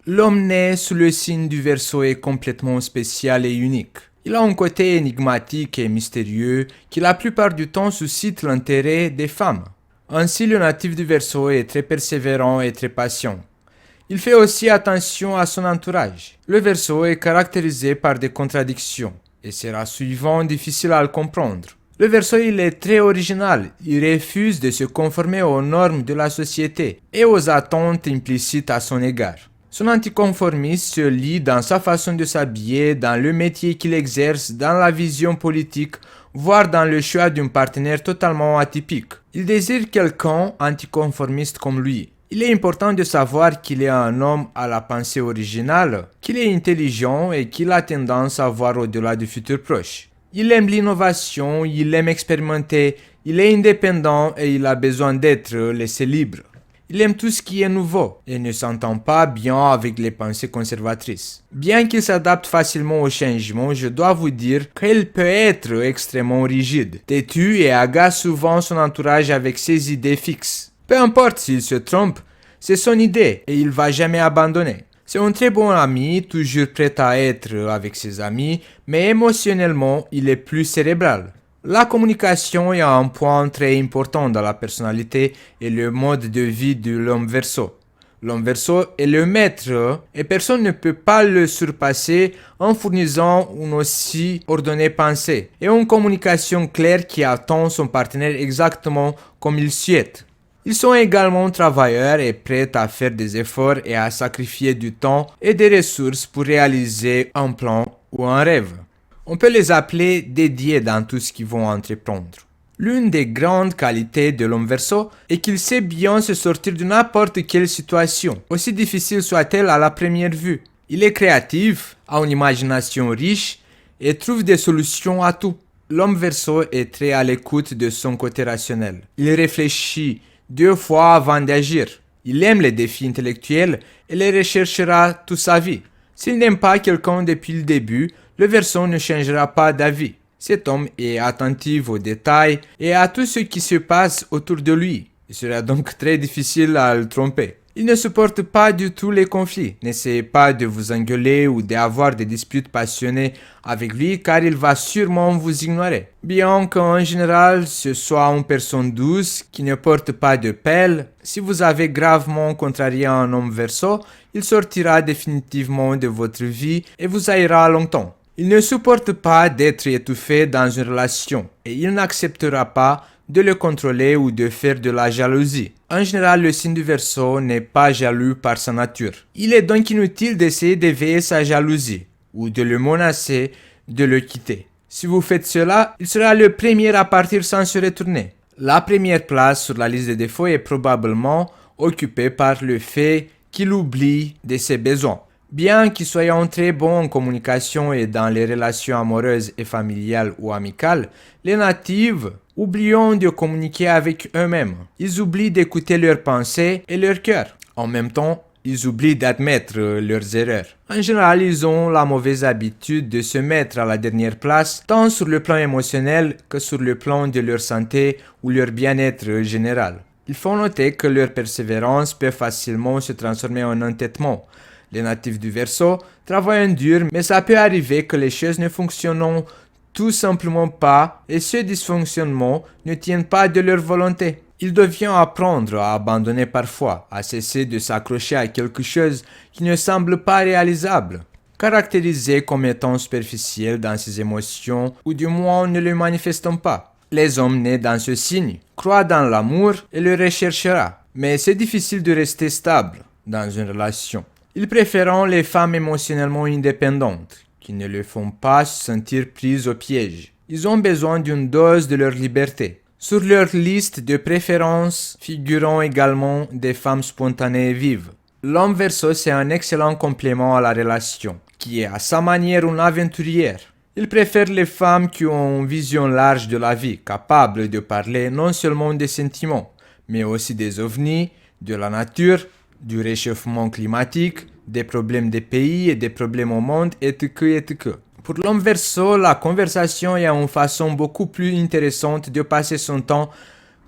L'homme né sous le signe du Verseau est complètement spécial et unique. Il a un côté énigmatique et mystérieux qui la plupart du temps suscite l'intérêt des femmes. Ainsi, le natif du Verseau est très persévérant et très patient. Il fait aussi attention à son entourage. Le Verseau est caractérisé par des contradictions et sera souvent difficile à le comprendre. Le Verseau, il est très original. Il refuse de se conformer aux normes de la société et aux attentes implicites à son égard. Son anticonformisme se lie dans sa façon de s'habiller, dans le métier qu'il exerce, dans la vision politique, voire dans le choix d'un partenaire totalement atypique. Il désire quelqu'un anticonformiste comme lui. Il est important de savoir qu'il est un homme à la pensée originale, qu'il est intelligent et qu'il a tendance à voir au-delà du futur proche. Il aime l'innovation, il aime expérimenter, il est indépendant et il a besoin d'être laissé libre. Il aime tout ce qui est nouveau et ne s'entend pas bien avec les pensées conservatrices. Bien qu'il s'adapte facilement aux changements, je dois vous dire qu'il peut être extrêmement rigide, têtu et agace souvent son entourage avec ses idées fixes. Peu importe s'il se trompe, c'est son idée et il va jamais abandonner. C'est un très bon ami, toujours prêt à être avec ses amis, mais émotionnellement, il est plus cérébral. La communication est un point très important dans la personnalité et le mode de vie de l'homme Verseau. L'homme Verseau est le maître et personne ne peut pas le surpasser en fournissant une aussi ordonnée pensée et une communication claire qui attend son partenaire exactement comme il souhaite. Ils sont également travailleurs et prêts à faire des efforts et à sacrifier du temps et des ressources pour réaliser un plan ou un rêve. On peut les appeler dédiés dans tout ce qu'ils vont entreprendre. L'une des grandes qualités de l'homme Verseau est qu'il sait bien se sortir de n'importe quelle situation, aussi difficile soit-elle à la première vue. Il est créatif, a une imagination riche et trouve des solutions à tout. L'homme Verseau est très à l'écoute de son côté rationnel. Il réfléchit 2 fois avant d'agir. Il aime les défis intellectuels et les recherchera toute sa vie. S'il n'aime pas quelqu'un depuis le début, le Verseau ne changera pas d'avis. Cet homme est attentif aux détails et à tout ce qui se passe autour de lui. Il sera donc très difficile à le tromper. Il ne supporte pas du tout les conflits. N'essayez pas de vous engueuler ou d'avoir des disputes passionnées avec lui car il va sûrement vous ignorer. Bien qu'en général ce soit une personne douce qui ne porte pas de pelle, si vous avez gravement contrarié un homme Verseau, il sortira définitivement de votre vie et vous haïra longtemps. Il ne supporte pas d'être étouffé dans une relation et il n'acceptera pas de le contrôler ou de faire de la jalousie. En général, le signe du Verseau n'est pas jaloux par sa nature. Il est donc inutile d'essayer d'éveiller sa jalousie ou de le menacer de le quitter. Si vous faites cela, il sera le premier à partir sans se retourner. La première place sur la liste des défauts est probablement occupée par le fait qu'il oublie de ses besoins. Bien qu'ils soient très bons en communication et dans les relations amoureuses et familiales ou amicales, les natifs oublient de communiquer avec eux-mêmes. Ils oublient d'écouter leurs pensées et leur cœur. En même temps, ils oublient d'admettre leurs erreurs. En général, ils ont la mauvaise habitude de se mettre à la dernière place, tant sur le plan émotionnel que sur le plan de leur santé ou leur bien-être général. Il faut noter que leur persévérance peut facilement se transformer en entêtement. Les natifs du Verseau travaillent dur, mais ça peut arriver que les choses ne fonctionnent tout simplement pas et ce dysfonctionnement ne tient pas de leur volonté. Ils doivent apprendre à abandonner parfois, à cesser de s'accrocher à quelque chose qui ne semble pas réalisable. Caractérisés comme étant superficiels dans ses émotions ou du moins ne le manifestant pas. Les hommes nés dans ce signe croient dans l'amour et le recherchera, mais c'est difficile de rester stable dans une relation. Ils préfèrent les femmes émotionnellement indépendantes, qui ne les font pas se sentir prises au piège. Ils ont besoin d'une dose de leur liberté. Sur leur liste de préférences figurent également des femmes spontanées et vives. L'homme Verseau, c'est un excellent complément à la relation, qui est à sa manière une aventurière. Il préfère les femmes qui ont une vision large de la vie, capables de parler non seulement des sentiments, mais aussi des ovnis, de la nature, du réchauffement climatique, des problèmes des pays et des problèmes au monde, etc. Pour l'homme Verseau, la conversation est une façon beaucoup plus intéressante de passer son temps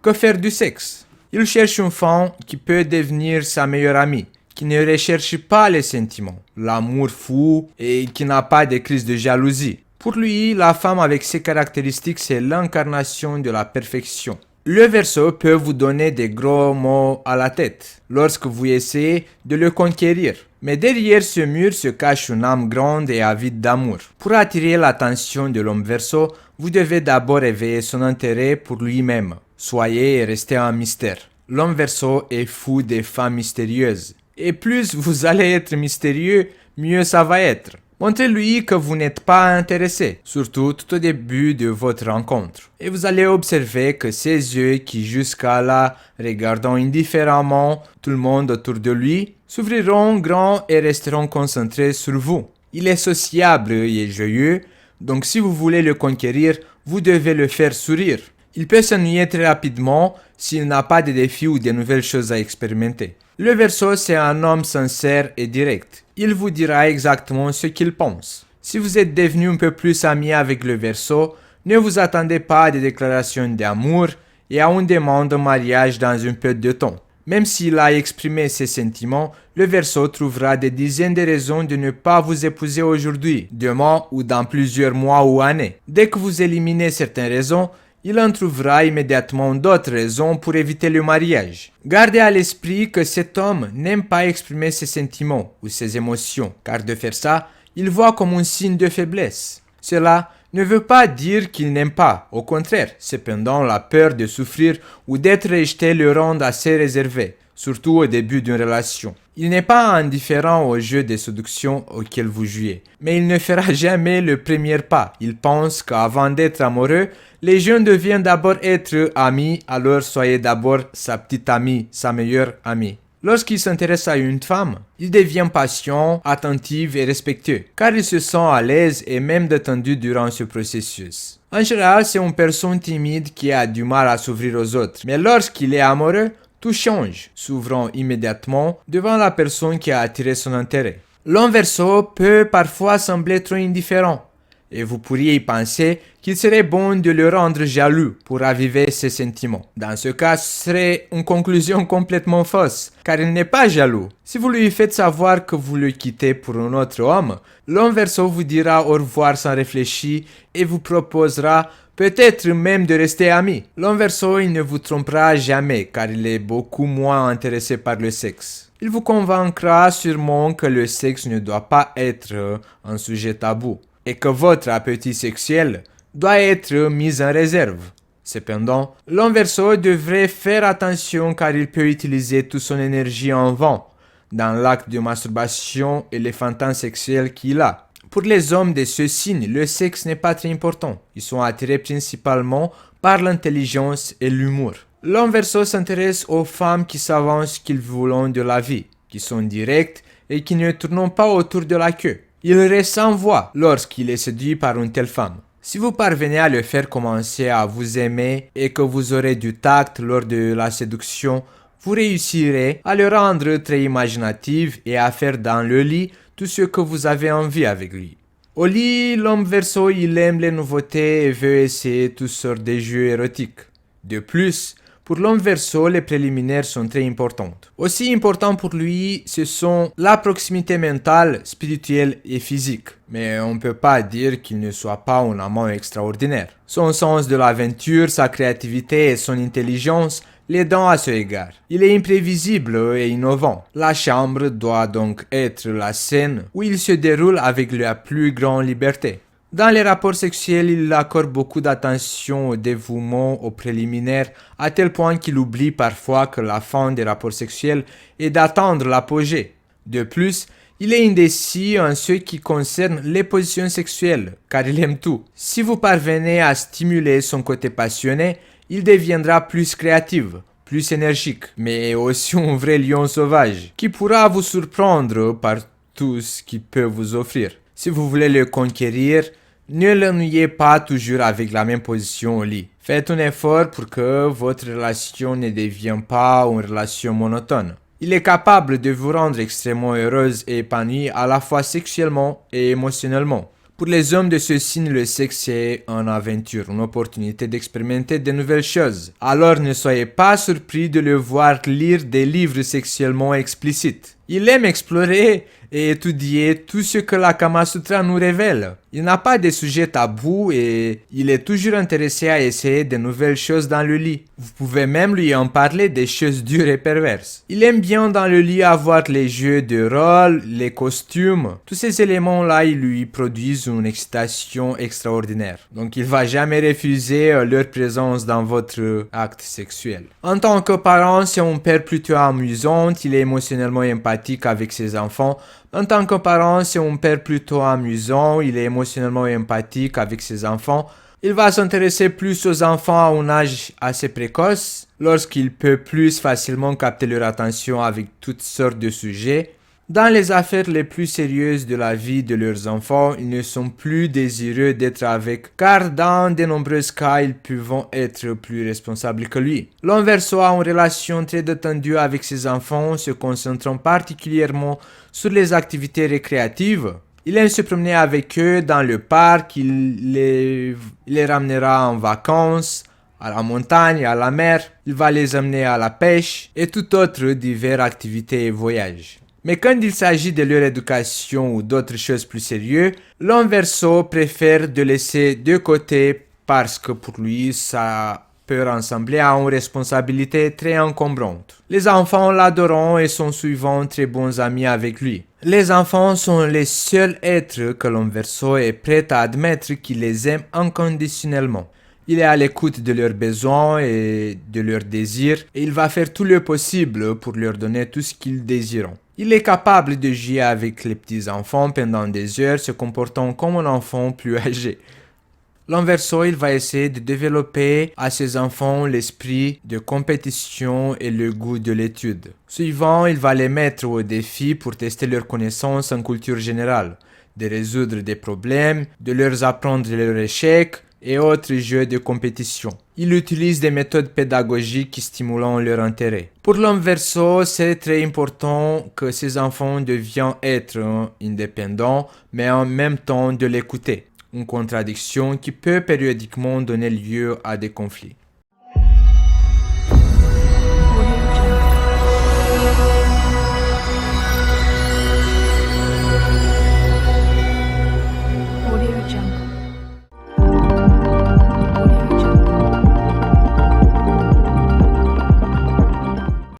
que faire du sexe. Il cherche une femme qui peut devenir sa meilleure amie, qui ne recherche pas les sentiments, l'amour fou et qui n'a pas de crise de jalousie. Pour lui, la femme avec ses caractéristiques, c'est l'incarnation de la perfection. Le Verseau peut vous donner des gros mots à la tête lorsque vous essayez de le conquérir. Mais derrière ce mur se cache une âme grande et avide d'amour. Pour attirer l'attention de l'homme Verseau, vous devez d'abord éveiller son intérêt pour lui-même. Soyez et restez un mystère. L'homme Verseau est fou des femmes mystérieuses. Et plus vous allez être mystérieux, mieux ça va être. Montrez-lui que vous n'êtes pas intéressé, surtout tout au début de votre rencontre. Et vous allez observer que ses yeux qui jusqu'à là regardant indifféremment tout le monde autour de lui, s'ouvriront grands et resteront concentrés sur vous. Il est sociable et joyeux, donc si vous voulez le conquérir, vous devez le faire sourire. Il peut s'ennuyer très rapidement s'il n'a pas de défis ou de nouvelles choses à expérimenter. Le Verseau, c'est un homme sincère et direct. Il vous dira exactement ce qu'il pense. Si vous êtes devenu un peu plus ami avec le Verseau, ne vous attendez pas à des déclarations d'amour et à une demande de mariage dans un peu de temps. Même s'il a exprimé ses sentiments, le Verseau trouvera des dizaines de raisons de ne pas vous épouser aujourd'hui, demain ou dans plusieurs mois ou années. Dès que vous éliminez certaines raisons, il en trouvera immédiatement d'autres raisons pour éviter le mariage. Gardez à l'esprit que cet homme n'aime pas exprimer ses sentiments ou ses émotions, car de faire ça, il voit comme un signe de faiblesse. Cela ne veut pas dire qu'il n'aime pas, au contraire, cependant la peur de souffrir ou d'être rejeté le rend assez réservé, surtout au début d'une relation. Il n'est pas indifférent au jeu de séduction auquel vous jouez, mais il ne fera jamais le premier pas. Il pense qu'avant d'être amoureux, les jeunes deviennent d'abord être amis, alors soyez d'abord sa petite amie, sa meilleure amie. Lorsqu'il s'intéresse à une femme, il devient patient, attentif et respectueux, car il se sent à l'aise et même détendu durant ce processus. En général, c'est une personne timide qui a du mal à s'ouvrir aux autres, mais lorsqu'il est amoureux, tout change, s'ouvrant immédiatement devant la personne qui a attiré son intérêt. L'homme Verseau peut parfois sembler trop indifférent, et vous pourriez y penser qu'il serait bon de le rendre jaloux pour raviver ses sentiments. Dans ce cas, ce serait une conclusion complètement fausse, car il n'est pas jaloux. Si vous lui faites savoir que vous le quittez pour un autre homme, l'homme Verseau vous dira au revoir sans réfléchir et vous proposera peut-être même de rester amis. L'homme Verseau, il ne vous trompera jamais, car il est beaucoup moins intéressé par le sexe. Il vous convaincra sûrement que le sexe ne doit pas être un sujet tabou, et que votre appétit sexuel doit être mis en réserve. Cependant, l'homme Verseau devrait faire attention car il peut utiliser toute son énergie en vain dans l'acte de masturbation et les fantasmes sexuels qu'il a. Pour les hommes de ce signe, le sexe n'est pas très important. Ils sont attirés principalement par l'intelligence et l'humour. L'homme Verseau s'intéresse aux femmes qui savent ce qu'ils veulent de la vie, qui sont directes et qui ne tournent pas autour de la queue. Il reste sans voix lorsqu'il est séduit par une telle femme. Si vous parvenez à le faire commencer à vous aimer et que vous aurez du tact lors de la séduction, vous réussirez à le rendre très imaginatif et à faire dans le lit tout ce que vous avez envie avec lui. Au lit, l'homme Verseau, il aime les nouveautés et veut essayer toutes sortes de jeux érotiques. De plus, pour l'homme Verseau, les préliminaires sont très importantes. Aussi important pour lui, ce sont la proximité mentale, spirituelle et physique. Mais on ne peut pas dire qu'il ne soit pas un amant extraordinaire. Son sens de l'aventure, sa créativité et son intelligence l'aidant à ce égard. Il est imprévisible et innovant. La chambre doit donc être la scène où il se déroule avec la plus grande liberté. Dans les rapports sexuels, il accorde beaucoup d'attention au dévouement, aux préliminaires, à tel point qu'il oublie parfois que la fin des rapports sexuels est d'attendre l'apogée. De plus, il est indécis en ce qui concerne les positions sexuelles, car il aime tout. Si vous parvenez à stimuler son côté passionné, il deviendra plus créatif, plus énergique, mais aussi un vrai lion sauvage, qui pourra vous surprendre par tout ce qu'il peut vous offrir. Si vous voulez le conquérir, ne l'ennuyez pas toujours avec la même position au lit. Faites un effort pour que votre relation ne devienne pas une relation monotone. Il est capable de vous rendre extrêmement heureuse et épanouie à la fois sexuellement et émotionnellement. Pour les hommes de ce signe, le sexe est une aventure, une opportunité d'expérimenter de nouvelles choses. Alors ne soyez pas surpris de le voir lire des livres sexuellement explicites. Il aime explorer et étudier tout ce que la Kama Sutra nous révèle. Il n'a pas de sujet tabou et il est toujours intéressé à essayer de nouvelles choses dans le lit. Vous pouvez même lui en parler des choses dures et perverses. Il aime bien dans le lit avoir les jeux de rôle, les costumes. Tous ces éléments-là, ils lui produisent une excitation extraordinaire. Donc il va jamais refuser leur présence dans votre acte sexuel. En tant que parent, c'est un père plutôt amusant, il est émotionnellement empathique avec ses enfants. En tant que parent, c'est un père plutôt amusant, il est émotionnellement empathique avec ses enfants. Il va s'intéresser plus aux enfants à un âge assez précoce, lorsqu'il peut plus facilement capter leur attention avec toutes sortes de sujets. Dans les affaires les plus sérieuses de la vie de leurs enfants, ils ne sont plus désireux d'être avec, car dans de nombreux cas, ils peuvent être plus responsables que lui. L'homme verso a une relation très détendue avec ses enfants, se concentrant particulièrement sur les activités récréatives. Il aime se promener avec eux dans le parc, il les ramènera en vacances, à la montagne, à la mer, il va les amener à la pêche et toute autre diverses activités et voyages. Mais quand il s'agit de leur éducation ou d'autres choses plus sérieuses, l'homme verso préfère de laisser de côté parce que pour lui, ça peut ressembler à une responsabilité très encombrante. Les enfants l'adorent et sont souvent très bons amis avec lui. Les enfants sont les seuls êtres que l'homme verso est prêt à admettre qu'il les aime inconditionnellement. Il est à l'écoute de leurs besoins et de leurs désirs et il va faire tout le possible pour leur donner tout ce qu'ils désirent. Il est capable de jouer avec les petits enfants pendant des heures, se comportant comme un enfant plus âgé. L'homme verso, il va essayer de développer à ses enfants l'esprit de compétition et le goût de l'étude. Souvent, il va les mettre au défi pour tester leurs connaissances en culture générale, de résoudre des problèmes, de leur apprendre leurs échecs et autres jeux de compétition. Il utilise des méthodes pédagogiques qui stimulent leur intérêt. Pour l'homme verso, c'est très important que ses enfants deviennent être indépendants, mais en même temps de l'écouter. Une contradiction qui peut périodiquement donner lieu à des conflits.